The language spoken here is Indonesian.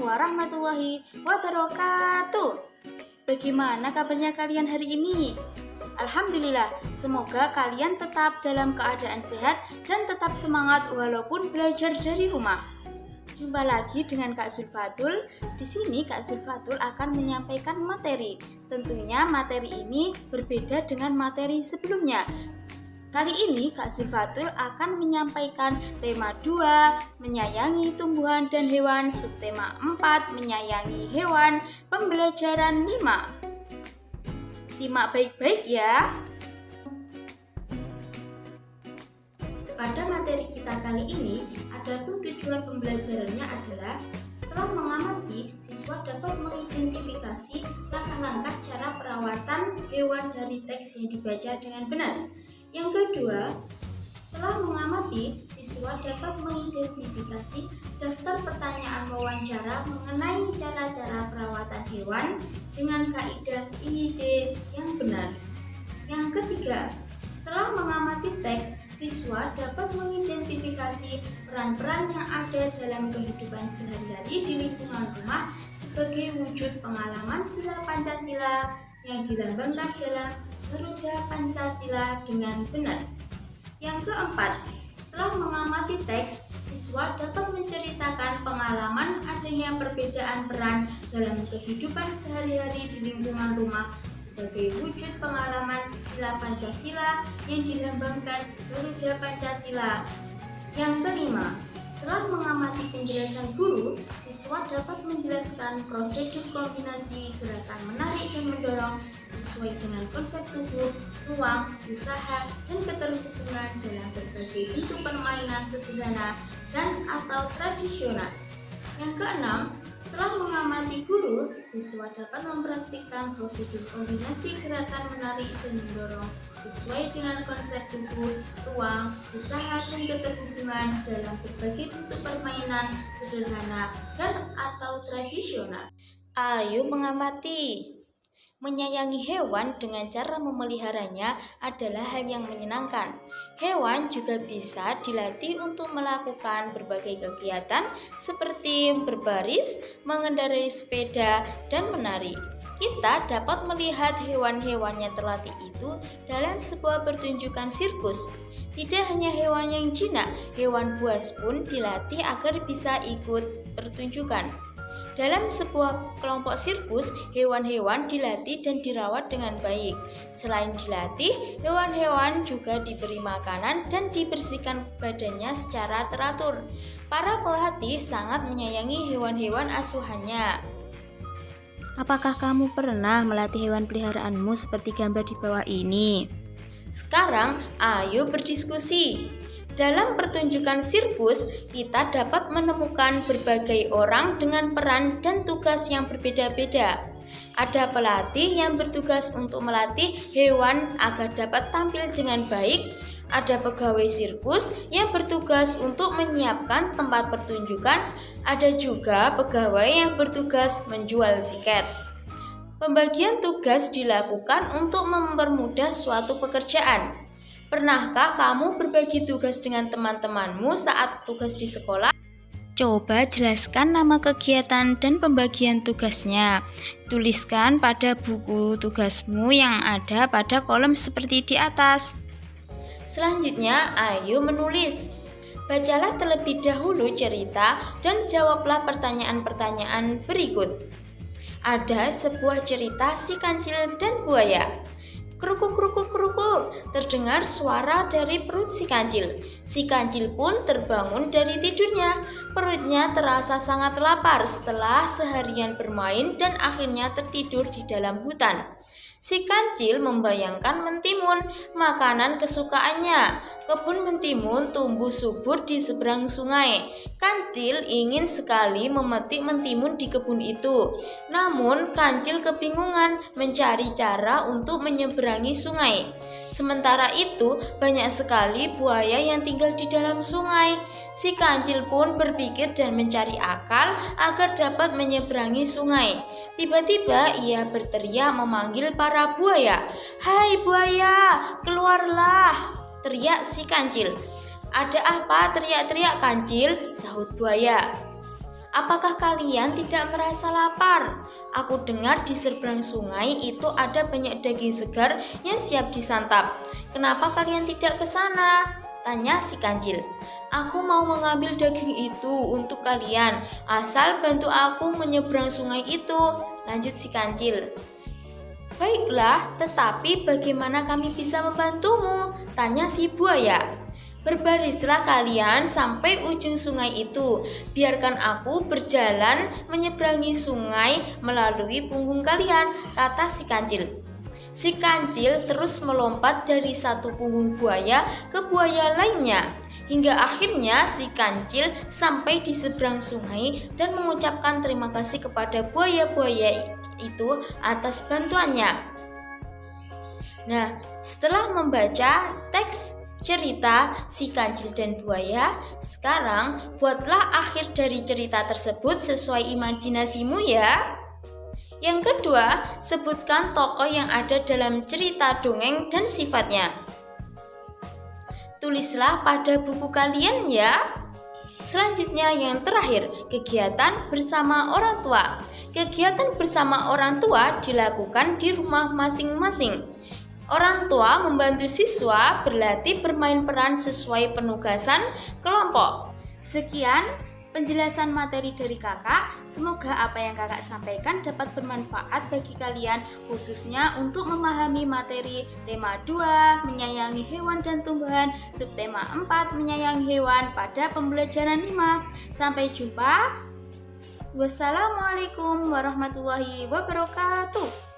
warahmatullahi wabarakatuh. Bagaimana kabarnya kalian hari ini? Alhamdulillah, semoga kalian tetap dalam keadaan sehat dan tetap semangat walaupun belajar dari rumah. Jumpa lagi dengan Kak Zulfatul. Di sini Kak Zulfatul akan menyampaikan materi. Tentunya materi ini berbeda dengan materi sebelumnya. Kali ini Kak Zulfatul akan menyampaikan tema 2, menyayangi tumbuhan dan hewan, subtema 4, menyayangi hewan, pembelajaran 5. Simak baik-baik ya. Pada materi kita kali ini, adapun tujuan pembelajarannya adalah setelah mengamati, siswa dapat mengidentifikasi langkah-langkah cara perawatan hewan dari teks yang dibaca dengan benar. Yang kedua, setelah mengamati, siswa dapat mengidentifikasi daftar pertanyaan wawancara mengenai cara-cara perawatan hewan dengan kaidah IID yang benar. Yang ketiga, setelah mengamati teks, siswa dapat mengidentifikasi peran-peran yang ada dalam kehidupan sehari-hari di lingkungan rumah sebagai wujud pengalaman sila Pancasila yang dilambangkan dalam Garuda Pancasila dengan benar. Yang keempat, setelah mengamati teks, siswa dapat menceritakan pengalaman adanya perbedaan peran dalam kehidupan sehari-hari di lingkungan rumah sebagai wujud pengalaman sila Pancasila yang dilambangkan Garuda Pancasila. Yang kelima, setelah mengamati penjelasan guru, siswa dapat menjelaskan prosedur kombinasi gerakan menarik dan mendorong sesuai dengan konsep tubuh, ruang, usaha, dan keterhubungan dalam berbagai bentuk permainan sederhana dan atau tradisional. Yang keenam, setelah mengamati guru, siswa dapat mempraktikkan prosedur kombinasi gerakan menarik dan mendorong sesuai dengan konsep tubuh, ruang, usaha, dan keterhubungan dalam berbagai bentuk permainan sederhana dan atau tradisional. Ayo mengamati. Menyayangi hewan dengan cara memeliharanya adalah hal yang menyenangkan. Hewan juga bisa dilatih untuk melakukan berbagai kegiatan seperti berbaris, mengendarai sepeda, dan menari. Kita dapat melihat hewan-hewan yang terlatih itu dalam sebuah pertunjukan sirkus. Tidak hanya hewan yang jinak, hewan buas pun dilatih agar bisa ikut pertunjukan. Dalam sebuah kelompok sirkus, hewan-hewan dilatih dan dirawat dengan baik. Selain dilatih, hewan-hewan juga diberi makanan dan dibersihkan badannya secara teratur. Para pelatih sangat menyayangi hewan-hewan asuhannya. Apakah kamu pernah melatih hewan peliharaanmu seperti gambar di bawah ini? Sekarang, ayo berdiskusi. Dalam pertunjukan sirkus, kita dapat menemukan berbagai orang dengan peran dan tugas yang berbeda-beda. Ada pelatih yang bertugas untuk melatih hewan agar dapat tampil dengan baik. Ada pegawai sirkus yang bertugas untuk menyiapkan tempat pertunjukan. Ada juga pegawai yang bertugas menjual tiket. Pembagian tugas dilakukan untuk mempermudah suatu pekerjaan. Pernahkah kamu berbagi tugas dengan teman-temanmu saat tugas di sekolah? Coba jelaskan nama kegiatan dan pembagian tugasnya. Tuliskan pada buku tugasmu yang ada pada kolom seperti di atas. Selanjutnya, ayo menulis. Bacalah terlebih dahulu cerita dan jawablah pertanyaan-pertanyaan berikut. Ada sebuah cerita si kancil dan buaya. Krukuk krukuk krukuk, terdengar suara dari perut si kancil. Si kancil pun terbangun dari tidurnya. Perutnya terasa sangat lapar setelah seharian bermain dan akhirnya tertidur di dalam hutan. Si kancil membayangkan mentimun, makanan kesukaannya. Kebun mentimun tumbuh subur di seberang sungai. Kancil ingin sekali memetik mentimun di kebun itu. Namun kancil kebingungan mencari cara untuk menyeberangi sungai. Sementara itu, banyak sekali buaya yang tinggal di dalam sungai. Si kancil pun berpikir dan mencari akal agar dapat menyeberangi sungai. Tiba-tiba ia berteriak memanggil para buaya. "Hai buaya, keluarlah!" teriak si kancil. "Ada apa?" teriak-teriak kancil, sahut buaya. Apakah kalian tidak merasa lapar? Aku dengar di seberang sungai itu ada banyak daging segar yang siap disantap. Kenapa kalian tidak ke sana? Tanya si kancil. Aku mau mengambil daging itu untuk kalian, asal bantu aku menyeberang sungai itu, lanjut si kancil. Baiklah, tetapi bagaimana kami bisa membantumu? Tanya si buaya. Berbarislah kalian sampai ujung sungai itu. Biarkan aku berjalan menyeberangi sungai melalui punggung kalian, kata si kancil. Si kancil terus melompat dari satu punggung buaya ke buaya lainnya. Hingga akhirnya si kancil sampai di seberang sungai dan mengucapkan terima kasih kepada buaya-buaya itu atas bantuannya. Nah, setelah membaca teks cerita si kancil dan buaya, sekarang buatlah akhir dari cerita tersebut sesuai imajinasimu ya. Yang kedua, sebutkan tokoh yang ada dalam cerita dongeng dan sifatnya. Tulislah pada buku kalian ya. Selanjutnya yang terakhir, kegiatan bersama orang tua. Kegiatan bersama orang tua dilakukan di rumah masing-masing. Orang tua membantu siswa berlatih bermain peran sesuai penugasan kelompok. Sekian penjelasan materi dari kakak. Semoga apa yang kakak sampaikan dapat bermanfaat bagi kalian, khususnya untuk memahami materi tema 2, menyayangi hewan dan tumbuhan, subtema 4, menyayangi hewan pada pembelajaran 5. Sampai jumpa. Wassalamualaikum warahmatullahi wabarakatuh.